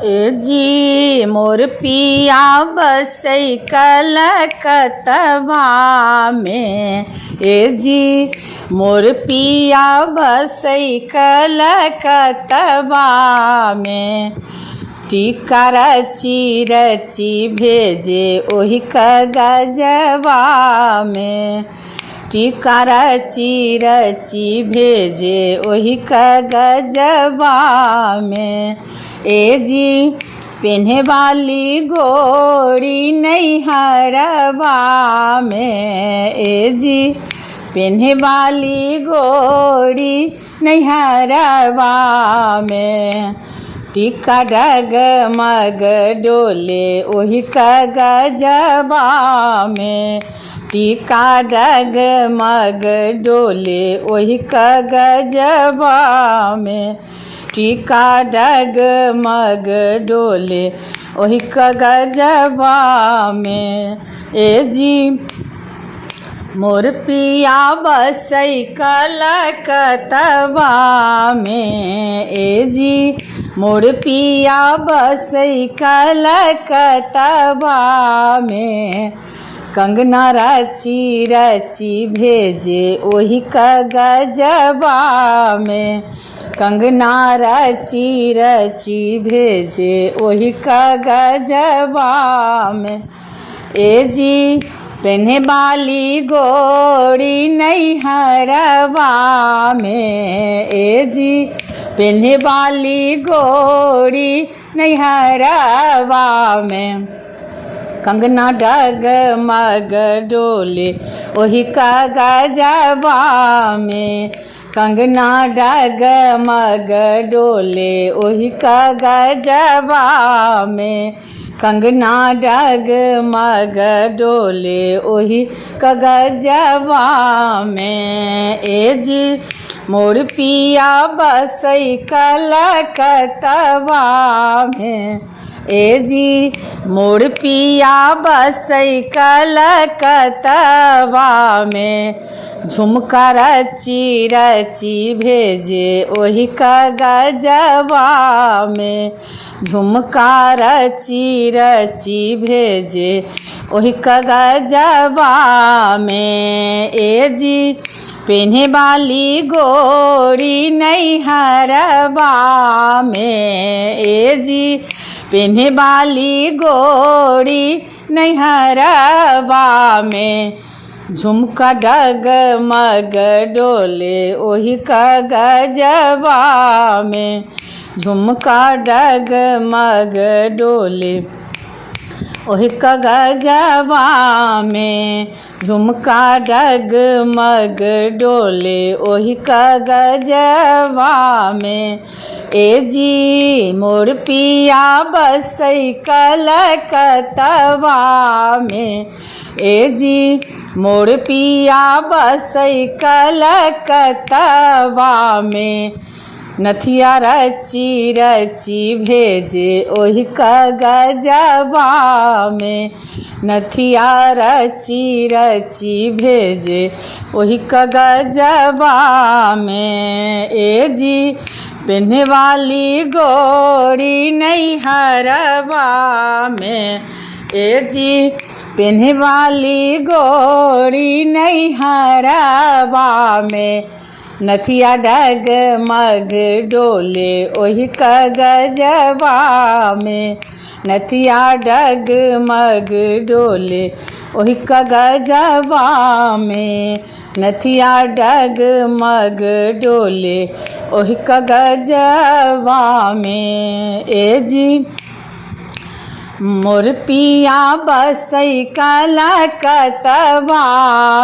ए जी मोर पिया बसई कलकतवा में। ए जी मोर पिया बसई कलकतवा में। टीका रची रची भेजे ओही कागजवा में। टीका रची रची भेजे ओही कागजवा में। ए जी पेन्हे वाली गोरी नैहरवा में। ए जी पेन्हे वाली गोरी नैहरवा में। टीका डगमग डोले ओही कागजवा में। टीका डगमग डोले ओही कागजवा में। टीका डगमग डोले ओही कागजवा में। ए जी मोर पिया बसई कलकतवा में। ए जी मोर पिया बसई कलकतवा में। कंगना रची रची भेजे ओही कागजवा में। कंगना रची रची भेजे ओही कागजवा में। ए जी पेन्हे वाली गोरी नैहरवा में। ए जी पेन्हे वाली गोरी नैहरवा में। कंगना डगमग डोले ओही कागजवा में। कंगना डगमग डोले ओही कागजवा में। कंगना डगमग डोले ओही कागजवा में। ए जी मोर पिया बसई कलकतवा में। ए जी मोर पिया बसई कलकतवा में। झुमका रची रची भेजे ओही कागजवा में। झुमका रची रची भेजे ओही कागजवा में। ए जी पेन्हे वाली गोरी नैहरवा में। ए जी पेन्हे वाली गोरी नैहरवा में। झुमका डगमग डोले ओही कागजवा में। झुमका डगमग डोले ओही कागजवा में। झुमका डगमग डोले ओही कागजवा में। ए जी मोर पिया बसई कलकतवा में। ए जी मोर पिया बसई कलकतवा में। नथिया रची रची भेजे ओही कागजवा में। नथिया रची रची भेजे ओही कागजवा में। ए जी पेन्हे वाली गोरी नैहरवा में। ए जी पेन्हे वाली गोरी नैहरवा में। नथिया डगमग डोले ओही कागजवा में। नथिया डगमग डोले ओही कागजवा में। नथिया डगमग डोले ओही कागजवा में। ए जी मोर पिया बसई कलकतवा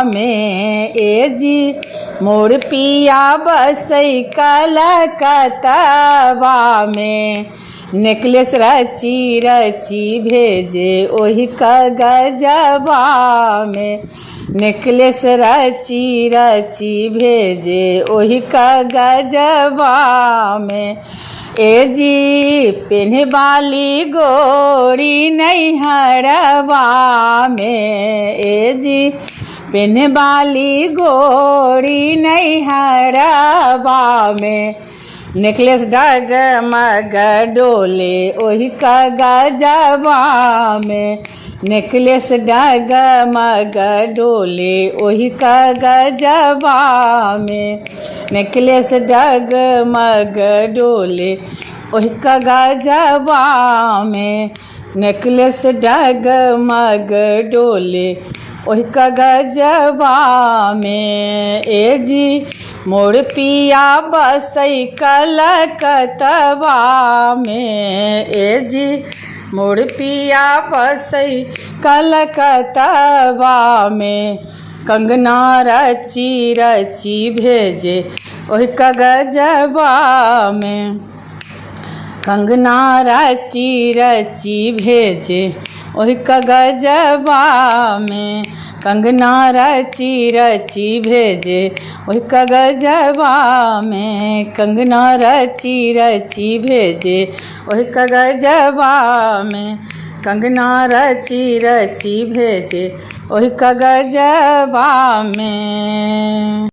में। ए जी मोर पिया बसई कलकतवा में। नेकलेस रची रची भेजे ओही कागजवा में। नेकलेस रची रची भेजे ओही कागजवा में। ए जी पेन्हे वाली गोरी नैहरवा में। ए जी पेन्हे वाली गोरी नैहरवा में। नेकलेस डगमग डोले ओही कागजवा में, नेकलेस डगमग डोले ओही कागजवा में, नेकलेस डगमग डोले ओही कागजवा में, नेकलेस डगमग डोले ओही कागजवा में। ए जी मोर पिया बसई कलकतवा में, ए जी मोर पिया बसई कलकतवा में, कंगना रची रची भेजे ओही कागजवा में, कंगना रची रची भेजे ओही कागजवा में, कंगना रची रची भेजे ओही कागजवा में, कंगना रची रची भेजे ओही कागजवा में, कंगना रची रची भेजे ओही कागजवा में।